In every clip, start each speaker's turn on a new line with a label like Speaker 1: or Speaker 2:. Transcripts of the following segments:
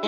Speaker 1: Hi,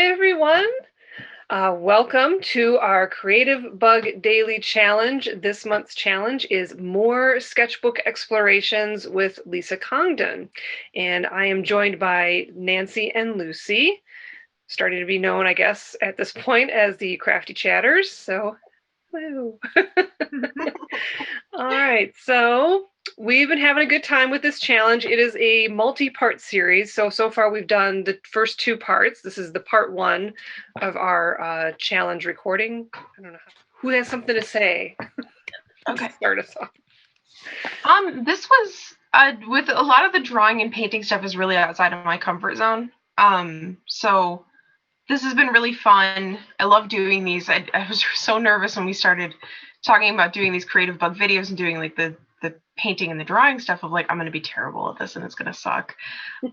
Speaker 1: everyone. Welcome to our Creativebug Daily Challenge. This month's challenge is more Sketchbook Explorations with Lisa Congdon. And I am joined by Nancy and Lucy, starting to be known, I guess, at this point as the Crafty Chatters. So, hello. All right, so we've been having a good time with this challenge. It is a multi-part series. So far we've done the first two parts. This is the part one of our challenge recording. I don't know who has something to say.
Speaker 2: Okay.
Speaker 1: Start us off.
Speaker 2: This was with a lot of the drawing and painting stuff is really outside of my comfort zone. So this has been really fun. I love doing these. I was so nervous when we started talking about doing these Creativebug videos and doing like the painting and the drawing stuff of like, I'm going to be terrible at this and it's going to suck.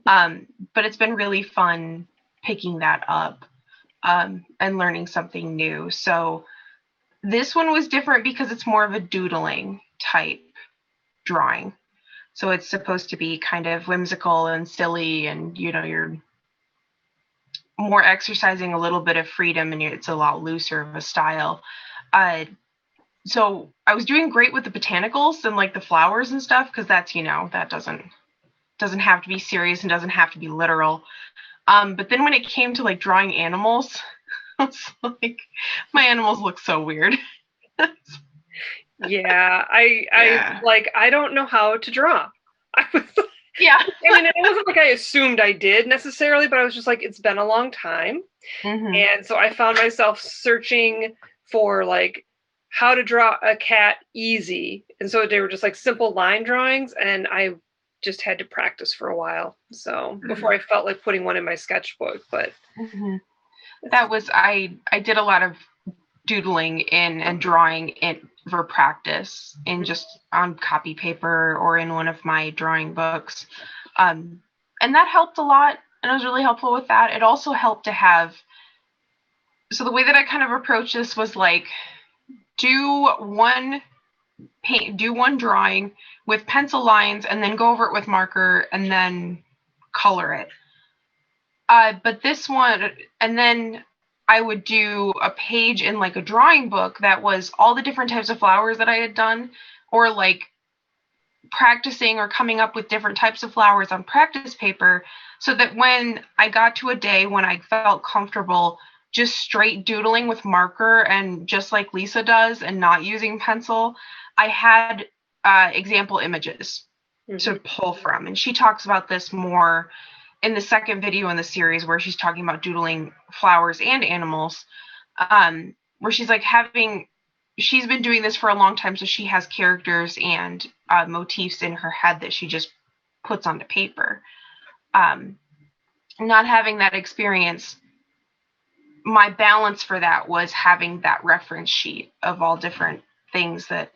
Speaker 2: But it's been really fun picking that up and learning something new. So this one was different because it's more of a doodling type drawing. So it's supposed to be kind of whimsical and silly, and you're more exercising a little bit of freedom, and it's a lot looser of a style. So I was doing great with the botanicals and like the flowers and stuff, because that's, that doesn't have to be serious and doesn't have to be literal. But then when it came to like drawing animals, I was like, my animals look so weird.
Speaker 1: Yeah, I don't know how to draw.
Speaker 2: Yeah.
Speaker 1: I mean, it wasn't like I assumed I did necessarily, but I was just like, it's been a long time.
Speaker 2: Mm-hmm.
Speaker 1: And so I found myself searching for like how to draw a cat easy. And so they were just like simple line drawings, and I just had to practice for a while. So before I felt like putting one in my sketchbook, but
Speaker 2: that was, I did a lot of doodling in and drawing it for practice in just on copy paper or in one of my drawing books. And that helped a lot. And I was really helpful with that. It also helped to have, so the way that I kind of approached this was like, do one drawing with pencil lines and then go over it with marker and then color it. But this one, and then I would do a page in like a drawing book that was all the different types of flowers that I had done, or like practicing or coming up with different types of flowers on practice paper, so that when I got to a day when I felt comfortable just straight doodling with marker and just like Lisa does and not using pencil, I had example images to pull from. And she talks about this more in the second video in the series, where she's talking about doodling flowers and animals, where she's like she's been doing this for a long time, so she has characters and motifs in her head that she just puts onto paper. Not having that experience, my balance for that was having that reference sheet of all different things that,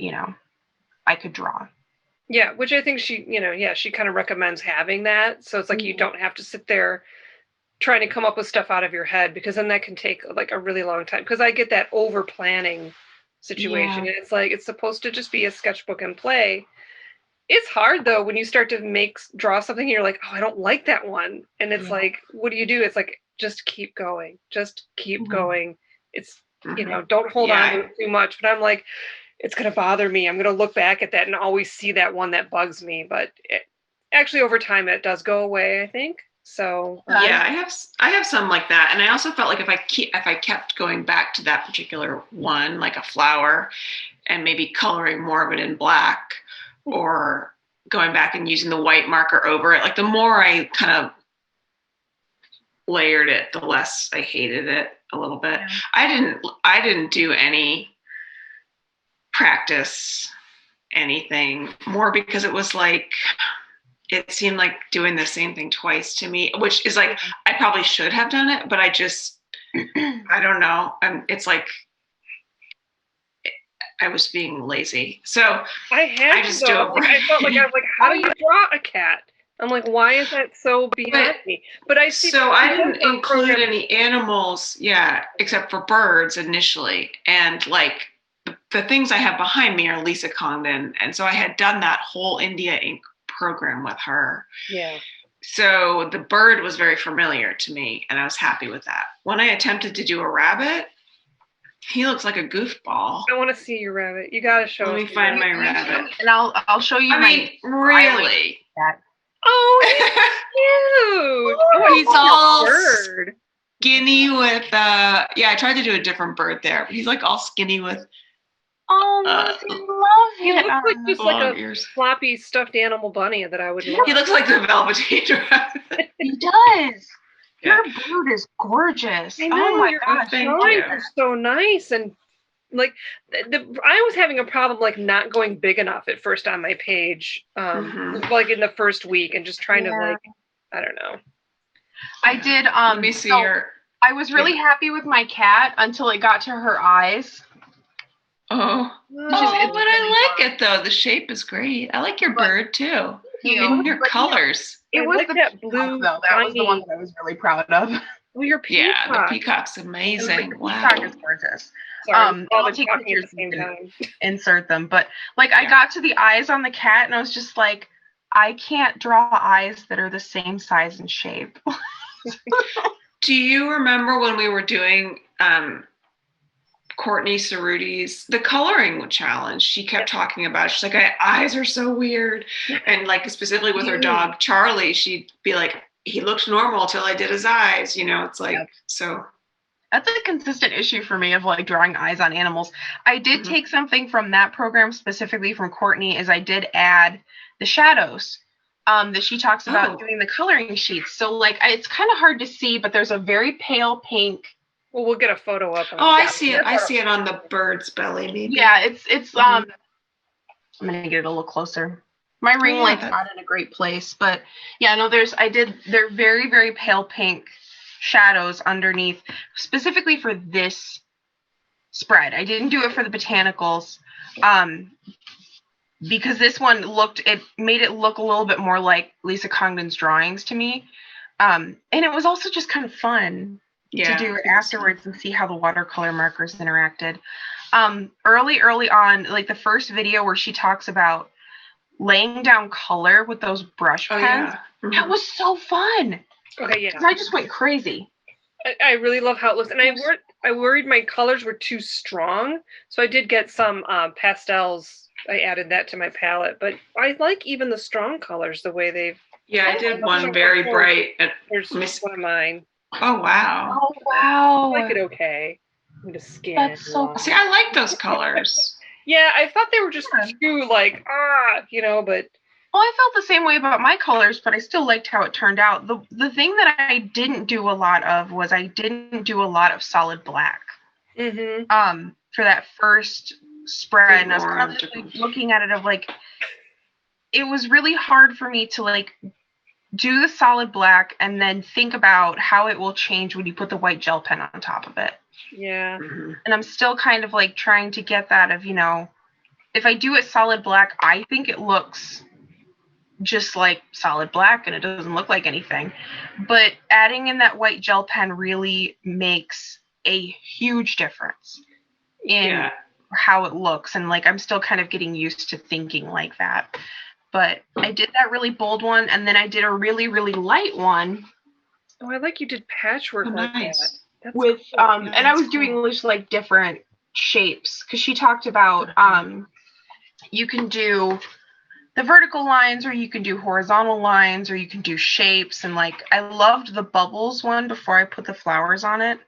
Speaker 2: I could draw.
Speaker 1: Yeah, which I think she kind of recommends having that. So it's like you don't have to sit there trying to come up with stuff out of your head, because then that can take like a really long time. Because I get that over planning situation. And it's like, it's supposed to just be a sketchbook and play. It's hard though when you start to draw something and you're like, oh, I don't like that one. And it's like, what do? It's like, just keep going. Just keep going. It's, don't hold on to it too much. But I'm like, it's going to bother me. I'm going to look back at that and always see that one that bugs me. But actually, over time, it does go away, I think. So
Speaker 3: yeah, I have some like that, and I also felt like if I kept going back to that particular one, like a flower, and maybe coloring more of it in black, or going back and using the white marker over it, like the more I kind of layered it, the less I hated it a little bit. Yeah. I didn't do any practice anything more because it was like, it seemed like doing the same thing twice to me, which is like, I probably should have done it, but I just, I don't know. It's like, I was being lazy. So
Speaker 1: I just do it. I felt like I was like, how do you draw a cat? I'm like, why is that so beyond me? But I see.
Speaker 3: So I didn't include any animals, except for birds initially. And like the things I have behind me are Lisa Congdon. And so I had done that whole India ink program with her.
Speaker 1: Yeah.
Speaker 3: So the bird was very familiar to me, and I was happy with that. When I attempted to do a rabbit, he looks like a goofball.
Speaker 1: I want to see your rabbit. You got to show
Speaker 3: Let
Speaker 1: us.
Speaker 3: me find my rabbit.
Speaker 2: And I'll show you.
Speaker 3: I mean, really?
Speaker 1: Oh, he's cute.
Speaker 3: He's all
Speaker 1: bird.
Speaker 3: Skinny with I tried to do a different bird there, but he's like all skinny with
Speaker 2: I love
Speaker 1: He
Speaker 2: it.
Speaker 1: looks like just like a
Speaker 3: ears.
Speaker 1: floppy stuffed animal bunny that I would love.
Speaker 3: He looks like the Velveteen Rabbit.
Speaker 2: He does.
Speaker 3: Yeah.
Speaker 2: Your bird is gorgeous.
Speaker 1: I know,
Speaker 2: oh my
Speaker 1: your
Speaker 2: gosh.
Speaker 3: thank
Speaker 1: drawings
Speaker 3: you.
Speaker 1: are so nice, and like I was having a problem like not going big enough at first on my page, like in the first week, and just trying to like, I don't know.
Speaker 2: I did.
Speaker 3: Let me see your.
Speaker 2: I was really happy with my cat until it got to her eyes.
Speaker 3: Oh, but I like it though. The shape is great. I like your bird too. And your colors.
Speaker 2: It was
Speaker 1: like
Speaker 2: the
Speaker 1: that
Speaker 2: peacock,
Speaker 1: blue.
Speaker 2: though. That was the one that I was really proud of.
Speaker 1: Oh, your peacock.
Speaker 3: Yeah, the peacock's amazing.
Speaker 2: The
Speaker 3: wow.
Speaker 2: peacock is gorgeous.
Speaker 1: Sorry,
Speaker 2: I'll take pictures
Speaker 1: at the same time.
Speaker 2: Insert them. But like I got to the eyes on the cat and I was just like, I can't draw eyes that are the same size and shape.
Speaker 3: Do you remember when we were doing Courtney Cerruti's the coloring challenge? She kept talking about it. She's like, eyes are so weird. And like specifically with her dog Charlie, she'd be like, he looked normal till I did his eyes. You know, it's like so.
Speaker 2: That's a consistent issue for me of like drawing eyes on animals. I did take something from that program specifically from Courtney, is I did add the shadows that she talks about doing the coloring sheets. So like it's kind of hard to see, but there's a very pale pink.
Speaker 1: Well, we'll get a photo up.
Speaker 3: I see it. I see it on the bird's belly. Maybe.
Speaker 2: Yeah, it's I'm gonna get it a little closer. My ring light's not in a great place, but yeah, no, they're very, very pale pink shadows underneath, specifically for this spread. I didn't do it for the botanicals, because this one made it look a little bit more like Lisa Congdon's drawings to me. And it was also just kind of fun to do it afterwards and see how the watercolor markers interacted. Early on, like the first video where she talks about laying down color with those brush pens, that was so fun.
Speaker 1: Okay, yeah.
Speaker 2: I just went crazy.
Speaker 1: I really love how it looks, and I worried my colors were too strong, so I did get some pastels. I added that to my palette, but I like even the strong colors the way they've.
Speaker 3: Yeah, I did one very bright.
Speaker 1: Here's one of mine.
Speaker 3: Oh wow!
Speaker 2: Oh wow!
Speaker 1: I like it okay. I'm just skin.
Speaker 2: That's so.
Speaker 3: See, I like those colors.
Speaker 1: Yeah, I thought they were just too like but.
Speaker 2: Well, I felt the same way about my colors, but I still liked how it turned out. The thing that I didn't do a lot of was I didn't do a lot of solid black. For that first spread, and I was kind of like looking at it of like, it was really hard for me to like do the solid black and then think about how it will change when you put the white gel pen on top of it.
Speaker 1: Yeah.
Speaker 2: And I'm still kind of like trying to get that of, if I do it solid black, I think it looks just like solid black and it doesn't look like anything. But adding in that white gel pen really makes a huge difference in how it looks. And like, I'm still kind of getting used to thinking like that. But I did that really bold one, and then I did a really, really light one.
Speaker 1: Oh, I like you did patchwork like that. That's
Speaker 2: with
Speaker 1: cool.
Speaker 2: and I was doing just like different shapes, because she talked about you can do the vertical lines, or you can do horizontal lines, or you can do shapes. And like, I loved the bubbles one before I put the flowers on it.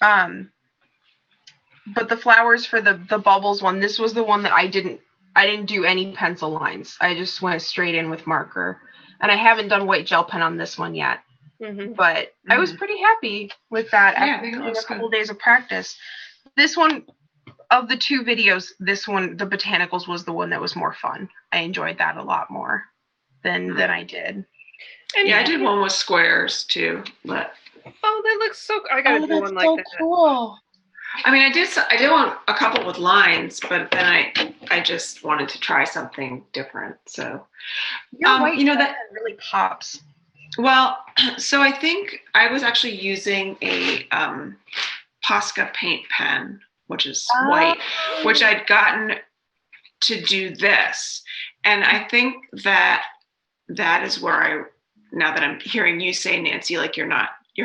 Speaker 2: But the flowers for the bubbles one, this was the one that I didn't do any pencil lines. I just went straight in with marker. And I haven't done white gel pen on this one yet. But I was pretty happy with that after a couple days of practice. This one, of the two videos, this one, the botanicals, was the one that was more fun. I enjoyed that a lot more than I did.
Speaker 1: And
Speaker 3: yeah, I did one with squares too, but
Speaker 1: oh, that looks so. I gotta do one like
Speaker 2: so
Speaker 1: that.
Speaker 2: Cool.
Speaker 3: I mean, I did want a couple with lines, but then I just wanted to try something different. So,
Speaker 2: You know, that really pops.
Speaker 3: Well, so I think I was actually using a Posca paint pen, which is white, which I'd gotten to do this. And I think that is where now that I'm hearing you say, Nancy, like you're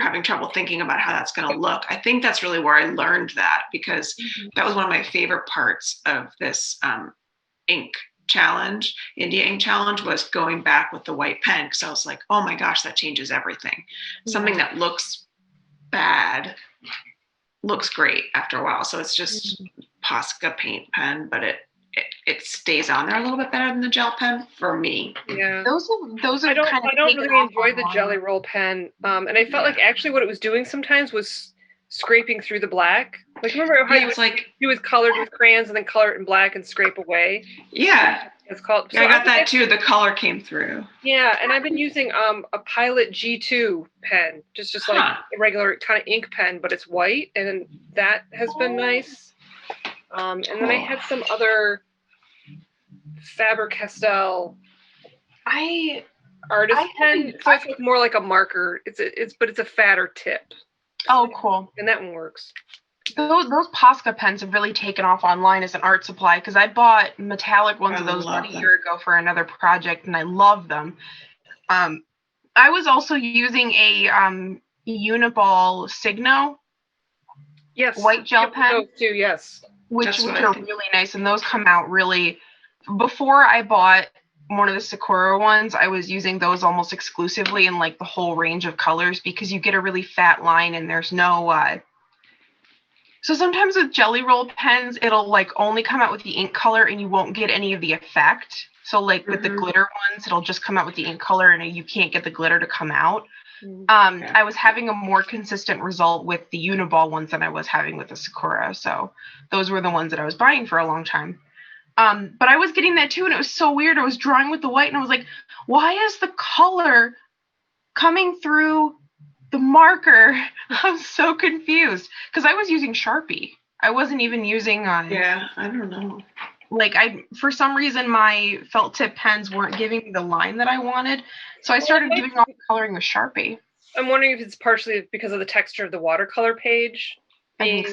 Speaker 3: having trouble thinking about how that's going to look. I think that's really where I learned that, because that was one of my favorite parts of this ink challenge, India ink challenge, was going back with the white pen, because I was like, oh my gosh, that changes everything. Something that looks bad looks great after a while. So it's just Posca paint pen, but it stays on there a little bit better than the gel pen for me.
Speaker 1: Yeah,
Speaker 2: those are
Speaker 1: I don't really enjoy the
Speaker 2: online.
Speaker 1: Jelly Roll pen, and I felt like actually what it was doing sometimes was scraping through the black. Like, remember how you would colored with crayons and then color it in black and scrape away?
Speaker 3: Yeah,
Speaker 1: it's called.
Speaker 3: Yeah, so I got that too. The color came through.
Speaker 1: Yeah, and I've been using a Pilot G2 pen, just like a regular kind of ink pen, but it's white, and that has been nice. And then I had some other Faber-Castell artist pen, so it's like more like a marker. But it's a fatter tip.
Speaker 2: Oh, cool!
Speaker 1: And that one works.
Speaker 2: Those Posca pens have really taken off online as an art supply, because I bought metallic ones of those about a year ago for another project, and I love them. I was also using a Uniball Signo.
Speaker 1: Yes.
Speaker 2: White gel pen.
Speaker 1: Those too, yes.
Speaker 2: Which are really nice, and those come out really. Before I bought one of the Sakura ones, I was using those almost exclusively in like the whole range of colors, because you get a really fat line and there's no. So sometimes with Jelly Roll pens, it'll like only come out with the ink color and you won't get any of the effect. So like with the glitter ones, it'll just come out with the ink color and you can't get the glitter to come out. I was having a more consistent result with the Uniball ones than I was having with the Sakura. So those were the ones that I was buying for a long time. But I was getting that too, and it was so weird. I was drawing with the white and I was like, why is the color coming through the marker? I'm so confused, because I was using Sharpie. I wasn't even using
Speaker 3: yeah, I don't know.
Speaker 2: Like, for some reason my felt tip pens weren't giving me the line that I wanted, so I started doing all the coloring with Sharpie.
Speaker 1: I'm wondering if it's partially because of the texture of the watercolor page being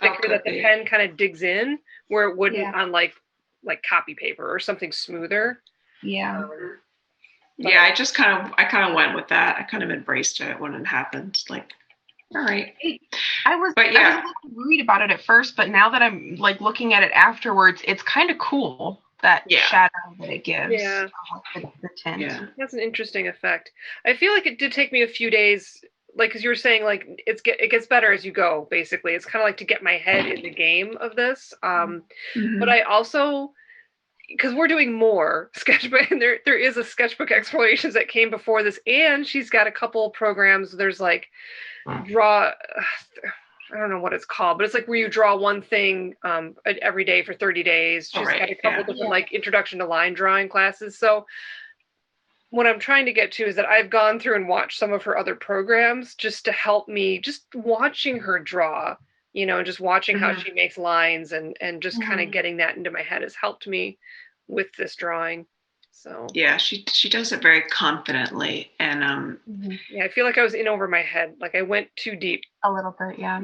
Speaker 1: thicker, that the pen kind of digs in where it wouldn't on like copy paper or something smoother.
Speaker 2: Yeah.
Speaker 3: Yeah, I kind of went with that. I kind of embraced it when it happened. Like, all right.
Speaker 2: I was a little worried about it at first, but now that I'm like looking at it afterwards, it's kind of cool, that shadow that it gives.
Speaker 1: Yeah.
Speaker 2: The tint.
Speaker 3: Yeah.
Speaker 1: That's an interesting effect. I feel like it did take me a few days, like, because you were saying, like, it gets better as you go, basically. It's kind of like to get my head in the game of this. But I also, because we're doing more sketchbook, and there is a Sketchbook Explorations that came before this, and she's got a couple programs. There's like I don't know what it's called, but it's like where you draw one thing every day for 30 days. She's got a couple different like introduction to line drawing classes. So what I'm trying to get to is that I've gone through and watched some of her other programs just to help me, just watching her draw, you know, and just watching how she makes lines and just kind of getting that into my head has helped me with this drawing. So
Speaker 3: yeah, she does it very confidently, and
Speaker 1: yeah, I feel like I was in over my head, like I went too deep
Speaker 2: a little bit. Yeah.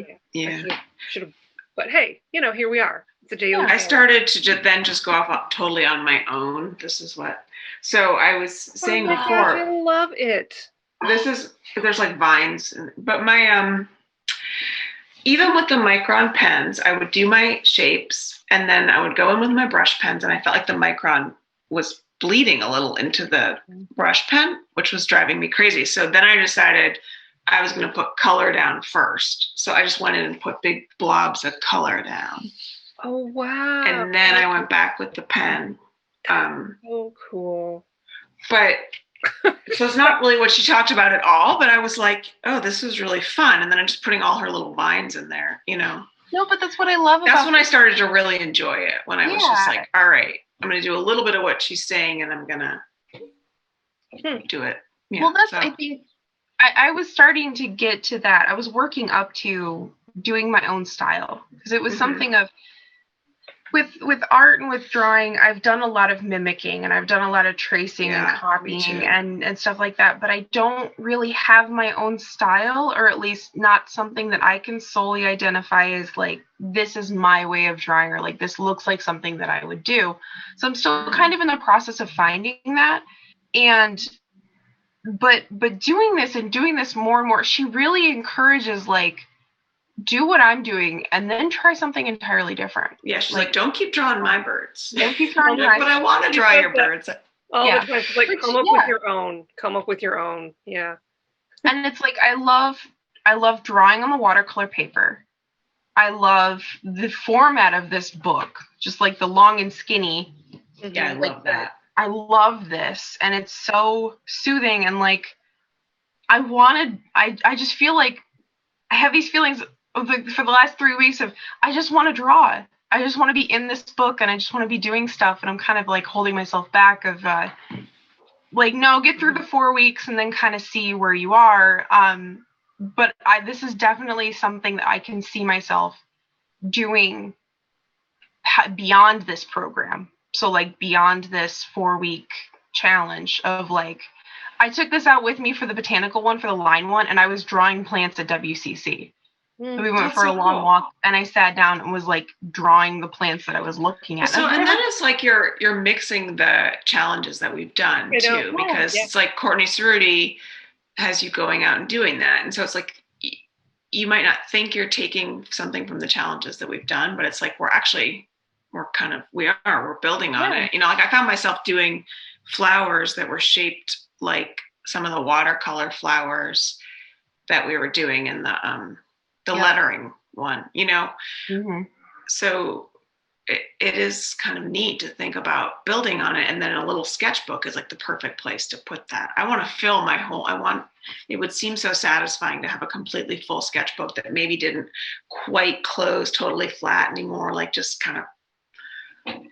Speaker 1: Should have, but hey, you know, here we are. It's a daily.
Speaker 3: I started to just go off totally on my own. This is what. So I was saying before.
Speaker 1: Gosh, I love it.
Speaker 3: There's like vines, but my even with the Micron pens, I would do my shapes and then I would go in with my brush pens, and I felt like the Micron was bleeding a little into the brush pen, which was driving me crazy. So then I decided I was going to put color down first. So I just went in and put big blobs of color down.
Speaker 1: Oh, wow.
Speaker 3: And then I went back with the pen.
Speaker 1: So cool.
Speaker 3: But so it's not really what she talked about at all, but I was like, oh, this was really fun. And then I'm just putting all her little vines in there, you know.
Speaker 2: No, but that's what I love about
Speaker 3: That's when I started to really enjoy it. When I was just
Speaker 2: Yeah.
Speaker 3: like, all right, I'm going to do a little bit of what she's saying, and I'm going to do it. Yeah,
Speaker 2: Well, that's,
Speaker 3: so.
Speaker 2: I think, I was starting to get to that. I was working up to doing my own style, because it was something of, with art and with drawing, I've done a lot of mimicking, and I've done a lot of tracing and copying and stuff like that, but I don't really have my own style, or at least not something that I can solely identify as like, this is my way of drawing, or like, this looks like something that I would do. So I'm still kind of in the process of finding that. And but doing this more and more, she really encourages, like, do what I'm doing and then try something entirely different.
Speaker 3: Yeah, she's like, don't keep drawing my birds.
Speaker 2: Don't keep drawing
Speaker 3: my birds. But I want to draw your birds.
Speaker 1: All the time. She's like, come up with your own. Come up with your own. Yeah.
Speaker 2: And it's like, I love drawing on the watercolor paper. I love the format of this book, just like the long and skinny.
Speaker 3: Yeah, I love that.
Speaker 2: I love this, and it's so soothing, and like, I just feel like I have these feelings of for the last 3 weeks of, I just want to draw. I just want to be in this book, and I just want to be doing stuff, and I'm kind of like holding myself back of like, no, get through the 4 weeks and then kind of see where you are. But this is definitely something that I can see myself doing beyond this program. So like, beyond this 4-week challenge of like, I took this out with me for the botanical one, for the line one, and I was drawing plants at WCC. So we went for a long walk, and I sat down and was like drawing the plants that I was looking at.
Speaker 3: So, and then it's like you're mixing the challenges that we've done too, because it's like Courtney Cerruti has you going out and doing that. And so it's like, you might not think you're taking something from the challenges that we've done, but it's like, we're building on it. You know, like I found myself doing flowers that were shaped like some of the watercolor flowers that we were doing in the lettering one, you know? So it is kind of neat to think about building on it. And then a little sketchbook is like the perfect place to put that. I want to fill it would seem so satisfying to have a completely full sketchbook that maybe didn't quite close totally flat anymore, like just kind of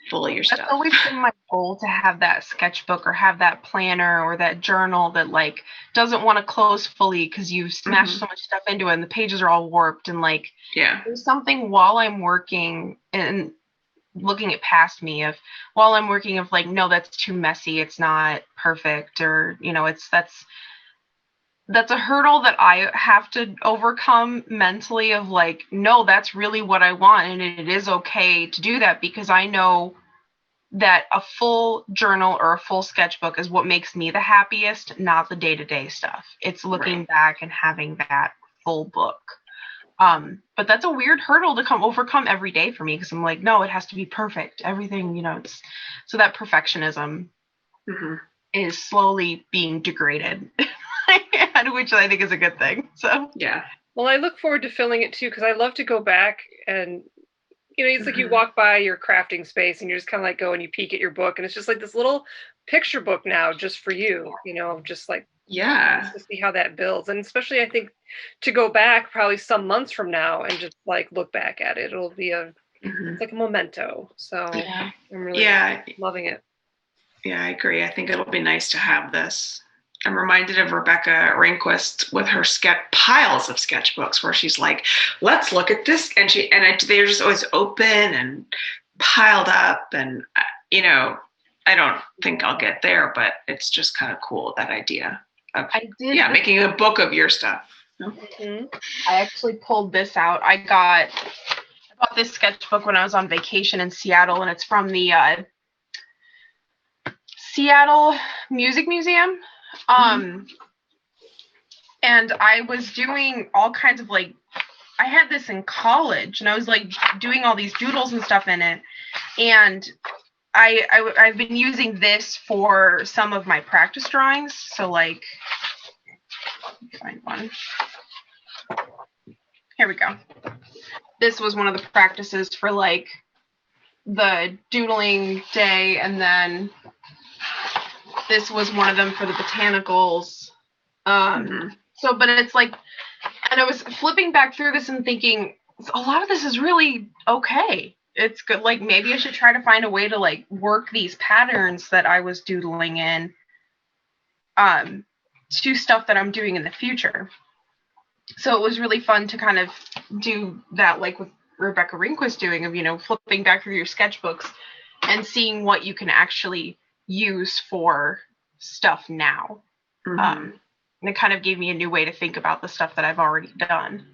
Speaker 3: full of your stuff.
Speaker 2: That's always been my goal, to have that sketchbook or have that planner or that journal that like doesn't want to close fully because you've smashed so much stuff into it and the pages are all warped, and like, there's something while I'm working and looking at past me of, while I'm working of like, no, that's too messy, it's not perfect, or you know, that's a hurdle that I have to overcome mentally of like, no, that's really what I want, and it is okay to do that, because I know that a full journal or a full sketchbook is what makes me the happiest, not the day-to-day stuff. It's looking back and having that full book. But that's a weird hurdle to overcome every day for me, because I'm like, no, it has to be perfect. Everything, you know, so that perfectionism is slowly being degraded. Which I think is a good thing. So
Speaker 1: well, I look forward to filling it too, because I love to go back and, you know, it's like you walk by your crafting space and you're just kind of like go and you peek at your book, and it's just like this little picture book now just for you, you know, just like to see how that builds. And especially I think to go back probably some months from now and just like look back at it, it'll be it's like a memento. So I'm really loving it.
Speaker 3: Yeah, I agree. I think it'll be nice to have this. I'm reminded of Rebecca Rehnquist with her piles of sketchbooks, where she's like, let's look at this. And they're just always open and piled up. And, you know, I don't think I'll get there, but it's just kind of cool, that idea of making a book of your stuff.
Speaker 2: I actually pulled this out. I bought this sketchbook when I was on vacation in Seattle, and it's from the Seattle Music Museum. And I was doing all kinds of like, I had this in college, and I was like doing all these doodles and stuff in it. And I've been using this for some of my practice drawings. So like, let me find one. Here we go. This was one of the practices for like the doodling day, and then this was one of them for the botanicals. So, but it's like, and I was flipping back through this and thinking, a lot of this is really okay. It's good. Like, maybe I should try to find a way to like work these patterns that I was doodling in to stuff that I'm doing in the future. So it was really fun to kind of do that, like with Rebecca Rehnquist doing, of, you know, flipping back through your sketchbooks and seeing what you can actually use for stuff now. And it kind of gave me a new way to think about the stuff that I've already done.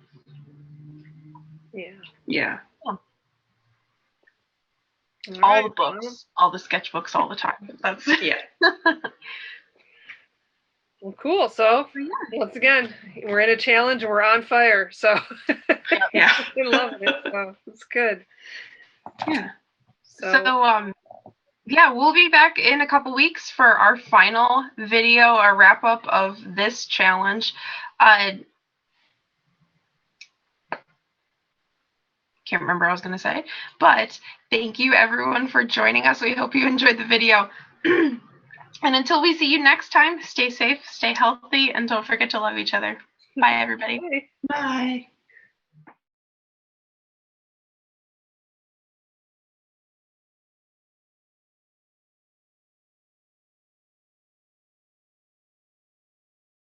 Speaker 3: Yeah.
Speaker 2: All the books, all the sketchbooks, all the time. That's
Speaker 3: yeah.
Speaker 1: Well, cool. So once again, we're in a challenge and we're on fire. So
Speaker 3: yeah,
Speaker 1: I love it. So it's good.
Speaker 2: Yeah. So yeah, we'll be back in a couple weeks for our final video, a wrap up of this challenge. Can't remember what I was going to say, but thank you everyone for joining us. We hope you enjoyed the video. And until we see you next time, stay safe, stay healthy, and don't forget to love each other. Bye, everybody.
Speaker 3: Bye.